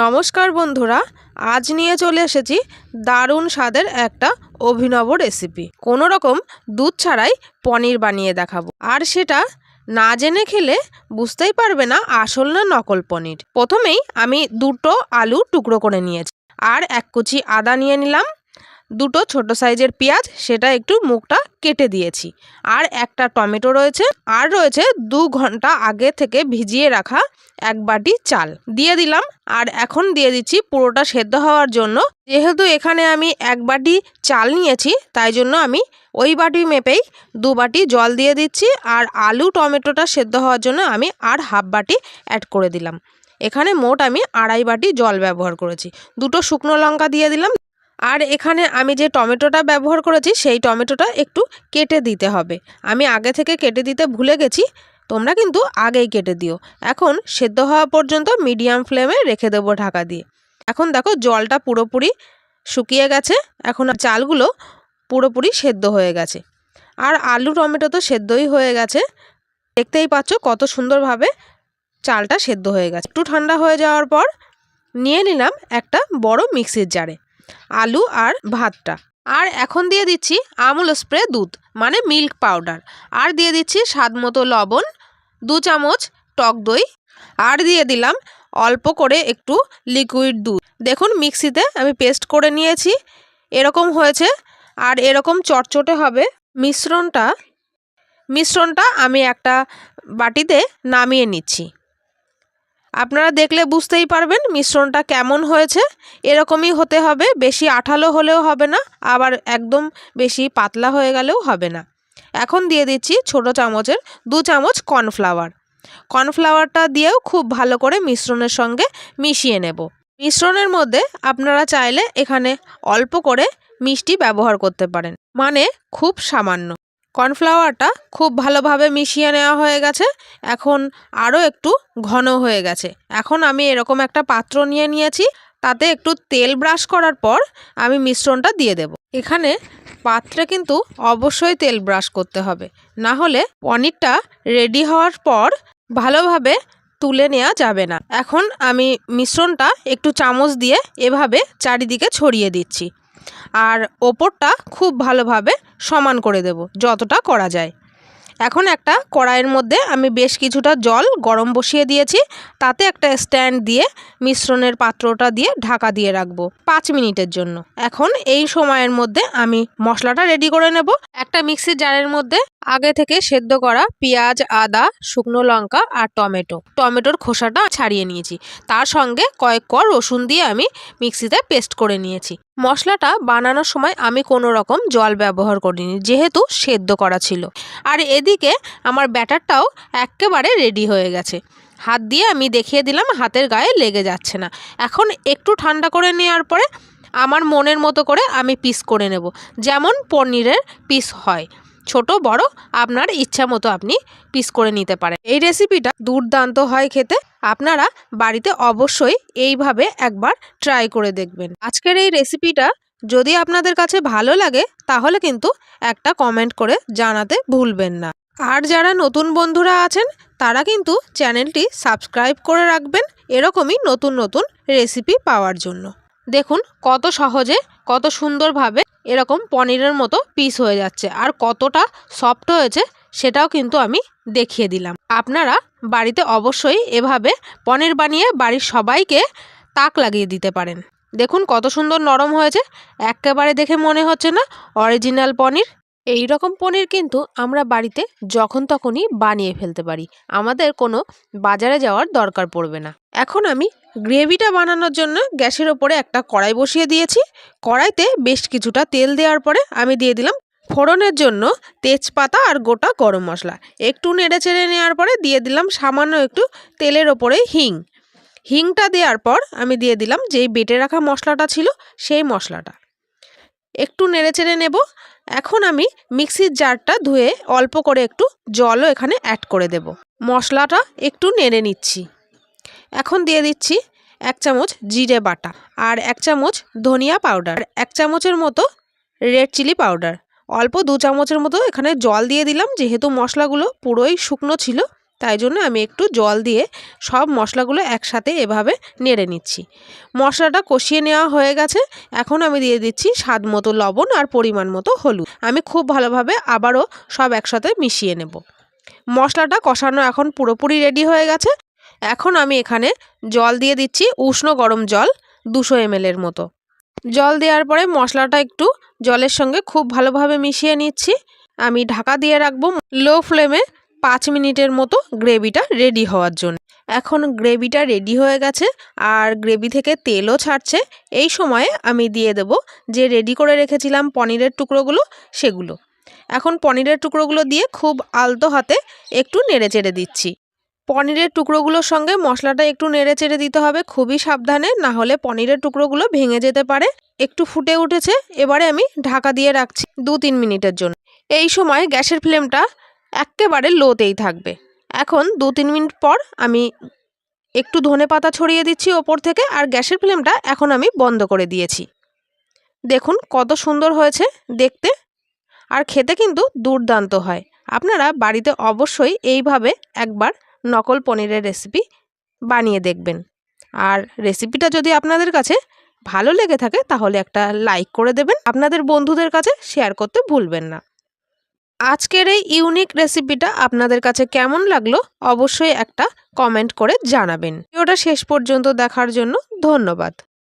নমস্কার বন্ধুরা, আজ নিয়ে চলে এসেছি দারুণ স্বাদের একটা অভিনব রেসিপি। কোনো রকম দুধ ছাড়াই পনির বানিয়ে দেখাবো, আর সেটা না জেনে খেলে বুঝতেই পারবে না আসল না নকল পনির। প্রথমেই আমি দুটো আলু টুকরো করে নিয়েছি, আর এক কুচি আদা নিয়ে নিলাম, দুটো ছোট সাইজের পেঁয়াজ, সেটা একটু মুখটা কেটে দিয়েছি, আর একটা টমেটো রয়েছে, আর রয়েছে 2 ঘন্টা আগে থেকে ভিজিয়ে রাখা 1 বাটি চাল দিয়ে দিলাম। আর এখন দিয়ে দিচ্ছি পুরোটা সেদ্ধ হওয়ার জন্য। যেহেতু এখানে আমি 1 বাটি চাল নিয়েছি, তাই জন্য আমি ওই বাটি মেপেই 2 বাটি জল দিয়ে দিচ্ছি। আর আলু টমেটোটা সেদ্ধ হওয়ার জন্য আমি আর হাফ বাটি অ্যাড করে দিলাম। এখানে মোট আমি 2.5 বাটি জল ব্যবহার করেছি। 2টো শুকনো লঙ্কা দিয়ে দিলাম। আর এখানে আমি যে টমেটোটা ব্যবহার করেছি, সেই টমেটোটা একটু কেটে দিতে হবে। আমি আগে থেকে কেটে দিতে ভুলে গেছি, তোমরা কিন্তু আগেই কেটে দিও। এখন সেদ্ধ হওয়া পর্যন্ত মিডিয়াম ফ্লেমে রেখে দেবো ঢাকা দিয়ে। এখন দেখো জলটা পুরোপুরি শুকিয়ে গেছে, এখন চালগুলো পুরোপুরি সেদ্ধ হয়ে গেছে, আর আলু টমেটো তো সেদ্ধই হয়ে গেছে। দেখতেই পাচ্ছ কত সুন্দরভাবে চালটা সেদ্ধ হয়ে গেছে। একটু ঠান্ডা হয়ে যাওয়ার পর নিয়ে নিলাম একটা বড় মিক্সির জারে আলু আর ভাতটা। আর এখন দিয়ে দিচ্ছি আমুল স্প্রে দুধ, মানে মিল্ক পাউডার, আর দিয়ে দিচ্ছি স্বাদ মতো লবণ, 2 চামচ টক দই, আর দিয়ে দিলাম অল্প করে একটু লিকুইড দুধ। দেখুন মিক্সিতে আমি পেস্ট করে নিয়েছি, এরকম হয়েছে, আর এরকম চটচটে হবে মিশ্রণটা আমি একটা বাটিতে নামিয়ে নিচ্ছি। আপনারা দেখলে বুঝতেই পারবেন মিশ্রণটা কেমন হয়েছে। এরকমই হতে হবে, বেশি আঠালো হলেও হবে না, আবার একদম বেশি পাতলা হয়ে গেলেও হবে না। এখন দিয়ে দিচ্ছি ছোট চামচের 2 চামচ কর্নফ্লাওয়ারটা দিয়েও খুব ভালো করে মিশ্রণের সঙ্গে মিশিয়ে নেব। মিশ্রণের মধ্যে আপনারা চাইলে এখানে অল্প করে মিষ্টি ব্যবহার করতে পারেন, মানে খুব সামান্য। কর্নফ্লাওয়ারটা খুব ভালোভাবে মিশিয়ে নেওয়া হয়ে গেছে, এখন আরও একটু ঘন হয়ে গেছে। এখন আমি এরকম একটা পাত্র নিয়ে নিয়েছি, তাতে একটু তেল ব্রাশ করার পর আমি মিশ্রণটা দিয়ে দেব। এখানে পাত্রে কিন্তু অবশ্যই তেল ব্রাশ করতে হবে, না হলে পনিরটা রেডি হওয়ার পর ভালোভাবে তুলে নেওয়া যাবে না। এখন আমি মিশ্রণটা একটু চামচ দিয়ে এভাবে চারিদিকে ছড়িয়ে দিচ্ছি, আর ওপরটা খুব ভালোভাবে সমান করে দেব যতটা করা যায়। এখন একটা কড়াইয়ের মধ্যে আমি বেশ কিছুটা জল গরম বসিয়ে দিয়েছি, তাতে একটা স্ট্যান্ড দিয়ে মিশ্রণের পাত্রটা দিয়ে ঢাকা দিয়ে রাখবো 5 মিনিটের জন্য। এখন এই সময়ের মধ্যে আমি মশলাটা রেডি করে নেব। একটা মিক্সির জারের মধ্যে আগে থেকে সেদ্ধ করা পেঁয়াজ, আদা, শুকনো লঙ্কা আর টমেটোর খোসাটা ছাড়িয়ে নিয়েছি, তার সঙ্গে কয়েক কোয়া রসুন দিয়ে আমি মিক্সিতে পেস্ট করে নিয়েছি। মশলাটা বানানোর সময় আমি কোনো রকম জল ব্যবহার করিনি, যেহেতু সেদ্ধ করা ছিল। আর এদিকে আমার ব্যাটারটাও একেবারে রেডি হয়ে গেছে। হাত দিয়ে আমি দেখিয়ে দিলাম, হাতের গায়ে লেগে যাচ্ছে না। এখন একটু ঠান্ডা করে নেওয়ার পরে আমার মনের মতো করে আমি পিস করে নেব, যেমন পনিরের পিস হয়, ছোট বড় আপনার ইচ্ছা মতো আপনি পিস করে নিতে পারেন। এই রেসিপিটা দুর্দান্ত হয় খেতে, আপনারা বাড়িতে অবশ্যই এইভাবে একবার ট্রাই করে দেখবেন। আজকের এই রেসিপিটা যদি আপনাদের কাছে ভালো লাগে, তাহলে কিন্তু একটা কমেন্ট করে জানাতে ভুলবেন না। আর যারা নতুন বন্ধুরা আছেন, তারা কিন্তু চ্যানেলটি সাবস্ক্রাইব করে রাখবেন, এরকমই নতুন নতুন রেসিপি পাওয়ার জন্য। দেখুন কত সহজে, কত সুন্দরভাবে এরকম পনিরের মতো পিস হয়ে যাচ্ছে, আর কতটা সফট হয়েছে সেটাও কিন্তু আমি দেখিয়ে দিলাম। আপনারা বাড়িতে অবশ্যই এভাবে পনির বানিয়ে বাড়ির সবাইকে তাক লাগিয়ে দিতে পারেন। দেখুন কত সুন্দর নরম হয়েছে, একেবারে দেখে মনে হচ্ছে না অরিজিনাল পনির। এই রকম পনির কিন্তু আমরা বাড়িতে যখন তখনই বানিয়ে ফেলতে পারি, আমাদের কোনো বাজারে যাওয়ার দরকার পড়বে না। এখন আমি গ্রেভিটা বানানোর জন্য গ্যাসের ওপরে একটা কড়াই বসিয়ে দিয়েছি। কড়াইতে বেশ কিছুটা তেল দেওয়ার পরে আমি দিয়ে দিলাম ফোড়নের জন্য তেজপাতা আর গোটা গরম মশলা। একটু নেড়ে চেড়ে নেওয়ার পরে দিয়ে দিলাম সামান্য একটু তেলের ওপরে হিংটা দেওয়ার পর আমি দিয়ে দিলাম যেই বেটে রাখা মশলাটা ছিল, সেই মশলাটা একটু নেড়ে চেড়ে নেব। এখন আমি মিক্সির জারটা ধুয়ে অল্প করে একটু জলও এখানে অ্যাড করে দেব। মশলাটা একটু নেড়ে নিচ্ছি। এখন দিয়ে দিচ্ছি 1 চামচ জিরে বাটা, আর 1 চামচ ধনিয়া পাউডার, 1 চামচের মতো রেড চিলি পাউডার, অল্প 2 চামচের মতো এখানে জল দিয়ে দিলাম, যেহেতু মশলাগুলো পুরোই শুকনো ছিল তাই জন্য আমি একটু জল দিয়ে সব মশলাগুলো একসাথে এভাবে নেড়ে নিচ্ছি। মশলাটা কষিয়ে নেওয়া হয়ে গেছে। এখন আমি দিয়ে দিচ্ছি স্বাদ মতো লবণ আর পরিমাণ মতো হলুদ। আমি খুব ভালোভাবে আবারও সব একসাথে মিশিয়ে নেব। মশলাটা কষানো এখন পুরোপুরি রেডি হয়ে গেছে। এখন আমি এখানে জল দিয়ে দিচ্ছি, উষ্ণ গরম জল 200 ml মতো। জল দেওয়ার পরে মশলাটা একটু জলের সঙ্গে খুব ভালোভাবে মিশিয়ে নিচ্ছি। আমি ঢাকা দিয়ে রাখবো লো ফ্লেমে 5 মিনিটের মতো গ্রেভিটা রেডি হওয়ার জন্য। এখন গ্রেভিটা রেডি হয়ে গেছে আর গ্রেভি থেকে তেলও ছাড়ছে। এই সময়ে আমি দিয়ে দেব যে রেডি করে রেখেছিলাম পনিরের টুকরোগুলো, সেগুলো। এখন পনিরের টুকরোগুলো দিয়ে খুব আলতো হাতে একটু নেড়েচেড়ে দিচ্ছি। পনিরের টুকরোগুলোর সঙ্গে মশলাটা একটু নেড়েচেড়ে দিতে হবে, খুবই সাবধানে, না হলে পনিরের টুকরোগুলো ভেঙে যেতে পারে। একটু ফুটে উঠেছে, এবারে আমি ঢাকা দিয়ে রাখছি 2-3 মিনিটের জন্য। এই সময় গ্যাসের ফ্লেমটা একেবারে লোতেই থাকবে। এখন 2-3 মিনিট পর আমি একটু ধনেপাতা ছড়িয়ে দিচ্ছি ওপর থেকে, আর গ্যাসের ফ্লেমটা এখন আমি বন্ধ করে দিয়েছি। দেখুন কত সুন্দর হয়েছে দেখতে, আর খেতে কিন্তু দুর্দান্ত হয়। আপনারা বাড়িতে অবশ্যই এইভাবে একবার নকল পনিরের রেসিপি বানিয়ে দেখবেন। আর রেসিপিটা যদি আপনাদের কাছে ভালো লেগে থাকে তাহলে একটা লাইক করে দেবেন। আপনাদের বন্ধুদের কাছে শেয়ার করতে ভুলবেন না। আজকের এই ইউনিক রেসিপিটা আপনাদের কাছে কেমন লাগলো অবশ্যই একটা কমেন্ট করে জানাবেন। ভিডিওটা শেষ পর্যন্ত দেখার জন্য ধন্যবাদ।